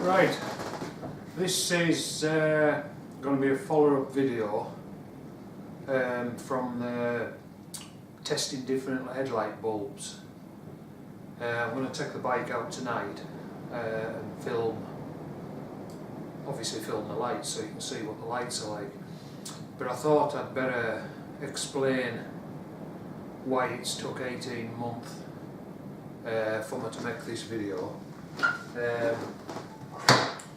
Right, this is going to be a follow-up video from testing different headlight bulbs. I'm going to take the bike out tonight and obviously film the lights so you can see what the lights are like. But I thought I'd better explain why it's took 18 months for me to make this video.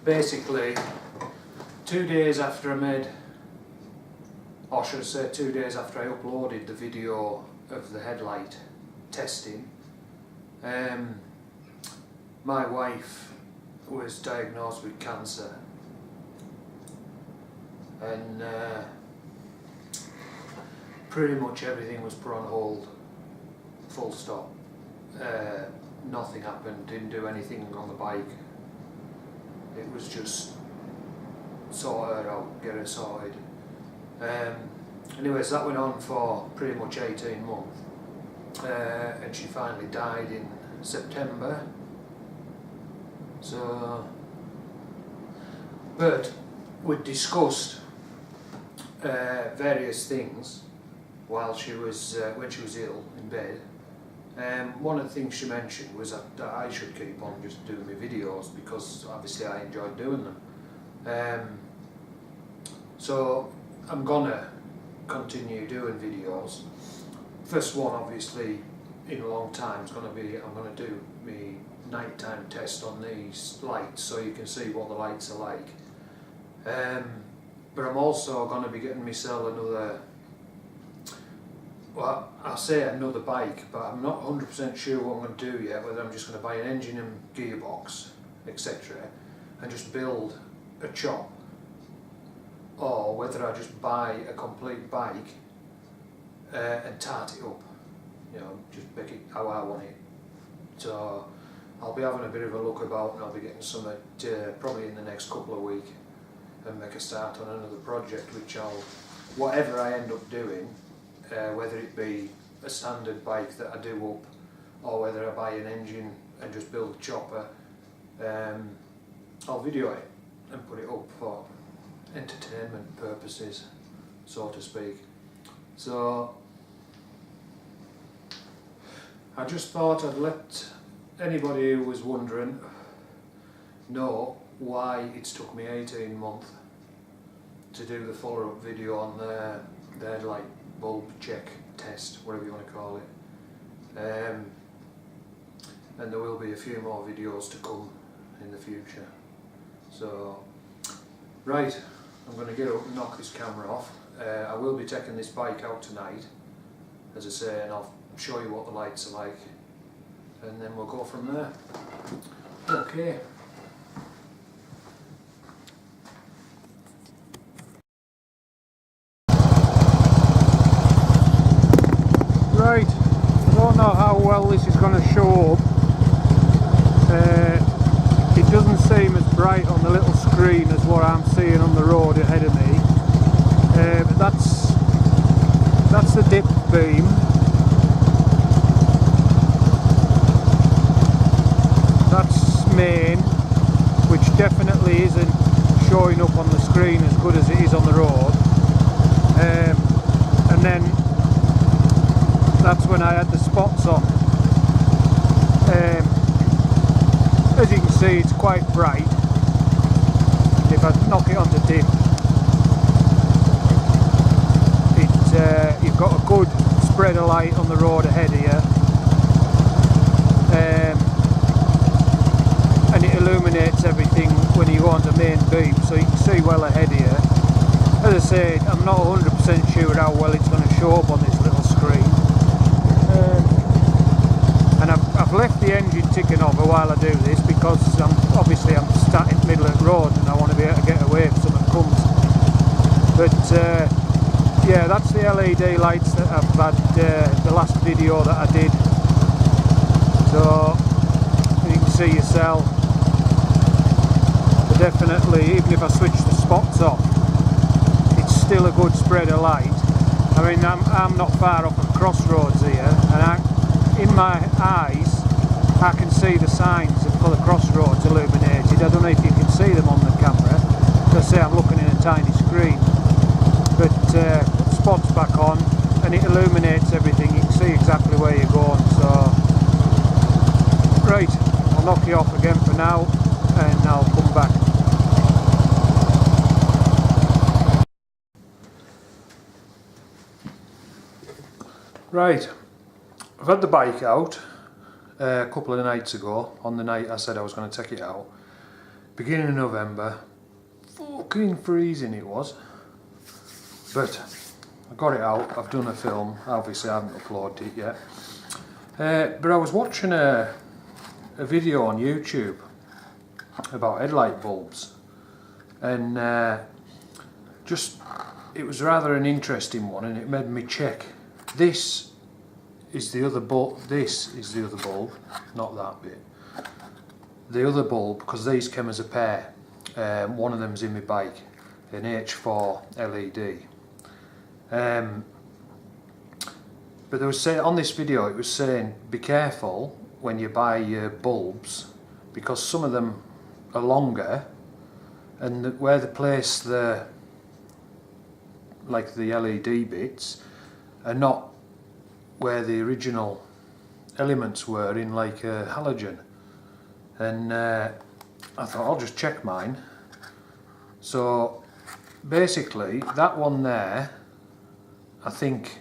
Basically, 2 days after I made, or should I say 2 days after I uploaded the video of the headlight testing, my wife was diagnosed with cancer, and pretty much everything was put on hold, full stop. Nothing happened, didn't do anything on the bike. It was just sort her out, get her sorted. Anyways, that went on for pretty much 18 months, and she finally died in September. So, but we discussed various things while she was when she was ill in bed. One of the things she mentioned was that I should keep on just doing my videos because obviously I enjoyed doing them. So I'm gonna continue doing videos. First one, obviously, in a long time is gonna be I'm gonna do my nighttime test on these lights so you can see what the lights are like. But I'm also gonna be getting myself another. Well, I'll say another bike, but I'm not 100% sure what I'm going to do yet, whether I'm just going to buy an engine and gearbox, etc., and just build a chop, or whether I just buy a complete bike and tart it up, you know, just make it how I want it. So I'll be having a bit of a look about, and I'll be getting some probably in the next couple of weeks, and make a start on another project, which whatever I end up doing, whether it be a standard bike that I do up, or whether I buy an engine and just build a chopper, I'll video it and put it up for entertainment purposes, so to speak. So I just thought I'd let anybody who was wondering know why it's took me 18 months to do the follow-up video on the headlight bulb check test, whatever you want to call it. And there will be a few more videos to come in the future. So, right, I'm going to get up and knock this camera off. I will be taking this bike out tonight, as I say, and I'll show you what the lights are like, and then we'll go from there. Okay. Right, I don't know how well this is going to show up. It doesn't seem as bright on the little screen as what I'm seeing on the road ahead of me. But that's the dip beam. That's main, which definitely isn't showing up on the screen as good as it is on the road. And then that's when I had the spots on. As you can see, it's quite bright. If I knock it onto dip, you've got a good spread of light on the road ahead of you, and it illuminates everything when you go onto main beam, so you can see well ahead of you. As I say, I'm not 100% sure how well it's going to show up on this little screen. And I've left the engine ticking over while I do this because I'm sat in the middle of the road and I want to be able to get away if something comes. But yeah, that's the LED lights that I've had the last video that I did. So you can see yourself, but definitely, even if I switch the spots off, it's still a good spread of light. I mean, I'm not far off the crossroads here, and in my eyes I can see the signs for the crossroads illuminated. lighted. I don't know if you can see them on the camera. As I say, I'm looking at a tiny screen. But put spots back on and it illuminates everything. You can see exactly where you're going. So, right, I'll knock you off again for now and I'll come back. Right, I've had the bike out a couple of nights ago, on the night I said I was going to take it out. Beginning of November, fucking freezing it was. But I got it out, I've done a film, obviously I haven't uploaded it yet. But I was watching a video on YouTube about headlight bulbs. And it was rather an interesting one, and it made me check. This is the other bulb, not that bit. The other bulb, because these came as a pair. One of them's in my bike, an H4 LED. But there was on this video, it was saying be careful when you buy your bulbs, because some of them are longer, and where they place the LED bits are not where the original elements were in, like a halogen. And I thought I'll just check mine. So basically that one there, I think,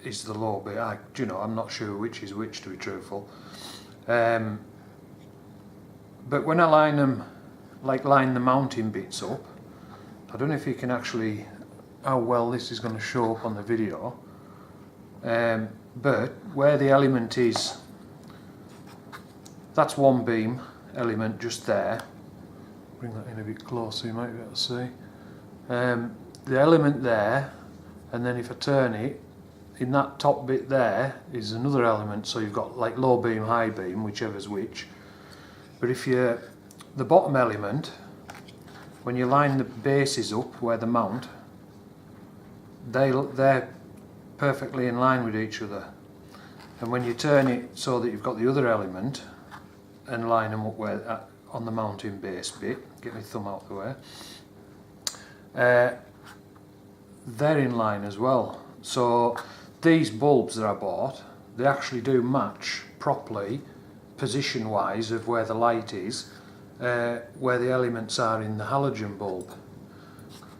is the low bit. I'm not sure which is which, to be truthful. But when I line them, line the mounting bits up, I don't know if you can actually, how well this is going to show up on the video. But where the element is, that's one beam element just there. Bring that in a bit closer, you might be able to see. The element there, and then if I turn it, in that top bit there is another element, so you've got like low beam, high beam, whichever's which. But if the bottom element, when you line the bases up where they mount, they're perfectly in line with each other. And when you turn it so that you've got the other element and line them up where on the mounting base bit, get my thumb out the way, they're in line as well. So these bulbs that I bought, they actually do match properly, position wise, of where the light is, where the elements are in the halogen bulb.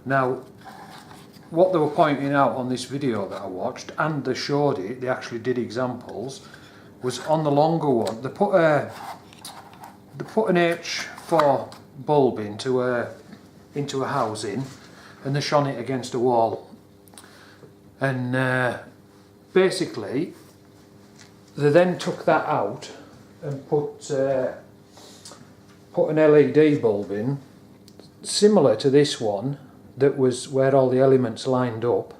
Now, what they were pointing out on this video that I watched, and they showed it, they actually did examples, was on the longer one, they put an H4 bulb into a housing, and they shone it against a wall. And basically, they then took that out and put an LED bulb in, similar to this one, that was where all the elements lined up,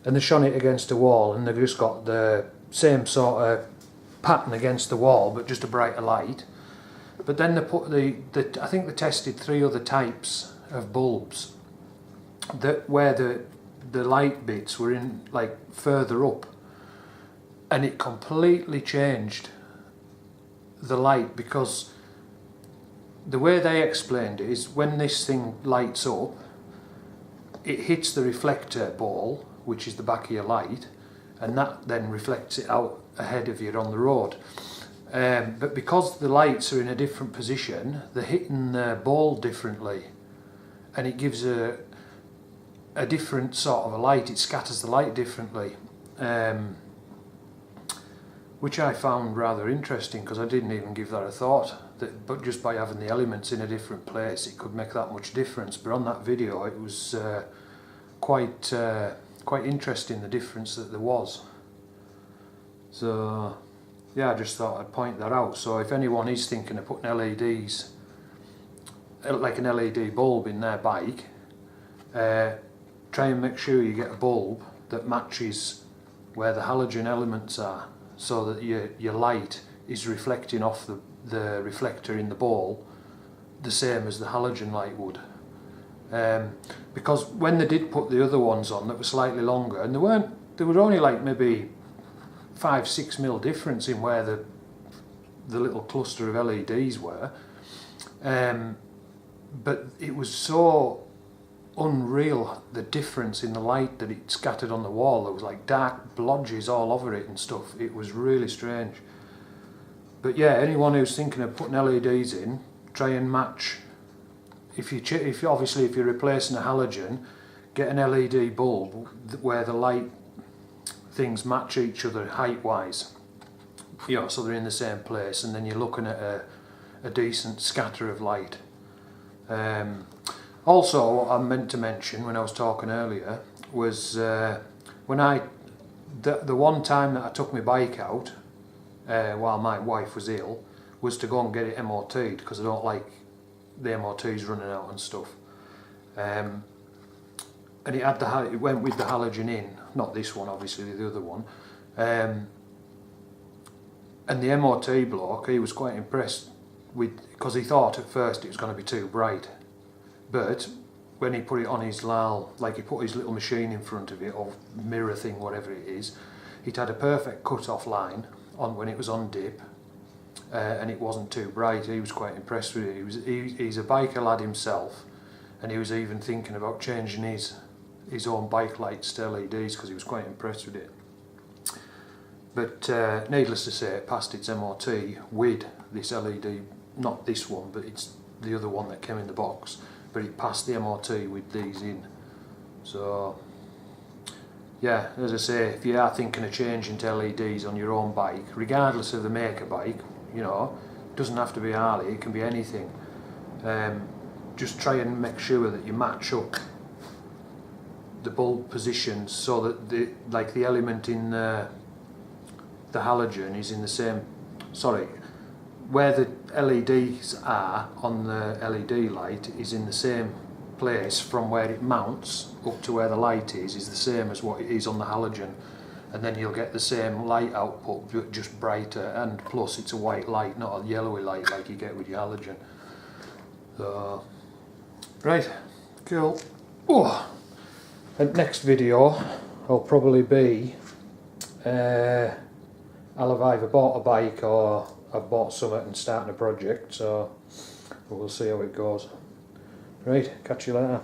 and they shone it against a wall, and they've just got the same sort of pattern against the wall, but just a brighter light. But then they put I think they tested 3 other types of bulbs where the light bits were in further up, and it completely changed the light, because the way they explained it is when this thing lights up, it hits the reflector ball, which is the back of your light, and that then reflects it out ahead of you on the road. But because the lights are in a different position, they're hitting the ball differently, and it gives a different sort of a light. It scatters the light differently, which I found rather interesting, because I didn't even give that a thought, but just by having the elements in a different place it could make that much difference. But on that video it was quite interesting, the difference that there was. So yeah, I just thought I'd point that out. So if anyone is thinking of putting LEDs, like an LED bulb in their bike, try and make sure you get a bulb that matches where the halogen elements are, so that your light is reflecting off the reflector in the ball the same as the halogen light would. Because when they did put the other ones on that were slightly longer, and there were only like maybe 5-6 mil difference in where the little cluster of LEDs were. But it was so unreal, the difference in the light that it scattered on the wall. There was like dark blotches all over it and stuff. It was really strange. But yeah, anyone who's thinking of putting LEDs in, try and match. If you're replacing a halogen, get an LED bulb where the light things match each other height wise, you know, so they're in the same place, and then you're looking at a decent scatter of light. Also, what I meant to mention when I was talking earlier was when the one time that I took my bike out while my wife was ill was to go and get it MOT'd, because I don't like the MOTs running out and stuff. And it went with the halogen in, not this one obviously, the other one. And the MOT bloke, he was quite impressed because he thought at first it was going to be too bright. But when he put it on his LAL, like he put his little machine in front of it, or mirror thing, whatever it is, it had a perfect cut-off line on when it was on dip, and it wasn't too bright. He was quite impressed with it. He's a biker lad himself, and he was even thinking about changing his own bike lights to LEDs because he was quite impressed with it. But needless to say, it passed its MOT with this LED, not this one, but it's the other one that came in the box, but it passed the MOT with these in. So yeah, as I say, if you are thinking of changing to LEDs on your own bike, regardless of the maker bike, you know, it doesn't have to be Harley, it can be anything. Just try and make sure that you match up the bulb positions so that the element in the halogen is in the same, where the LEDs are on the LED light is in the same place from where it mounts up to where the light is the same as what it is on the halogen, and then you'll get the same light output, just brighter, and plus it's a white light, not a yellowy light like you get with your halogen. So, right, cool. Oh. And next video will probably be I'll have either bought a bike or I've bought something and starting a project, so we'll see how it goes. Right, catch you later.